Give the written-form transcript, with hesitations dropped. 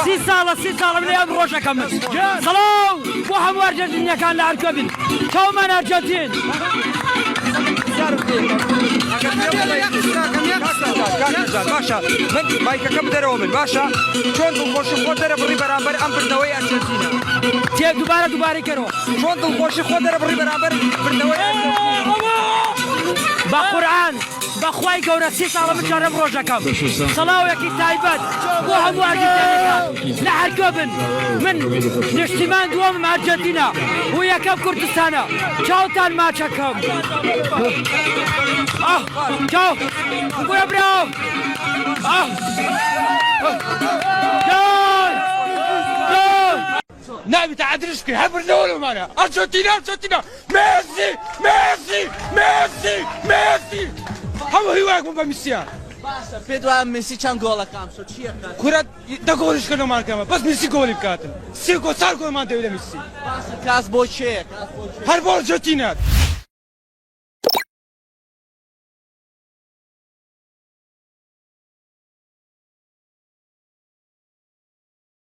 سی ساڵە لە ئەم ڕۆژەکەم سەڵاو بۆ هەموو ئەرجەنتینیەکان لە هەرکوێ بن چاومان ئەرجەنتین باشە من مایکەکە بدەرەوە من باشە چۆن دڵخۆشی خۆ دەرە بڕی بەرامبەر ئەم بردنەوەی ئەرجەنتینە تێک دووبارەی کەرەوە چۆن دڵخۆشی خۆ دەرە بڕی بەرامبەر بردنەوەی بە قورعان بەخوای گەورە 30 ساڵە بچارەم ڕۆژەکەم سەڵاوێکی تایبەت بۆ هەموو ئەرجەنتینیەکان لە هەرکوێ بن من نیشتیمان دووەمم ئەرجەنتینە و یەکەم کوردستانە چاوتان ماچەکەم چاو گوێ براو نبي تعادلش كي هبر نقول معنا أرجنتينا ميسي ميسي ميسي ميسي هم هواك مو بمسيان باشا بيدو ميسي كان جولا كام شو تشيك كرة تقولش كنا ما كمان بس ميسي جولي بكاتن سيكو صار كل ما تقول ميسي باشا كاس بوشيك هرب أرجنتينا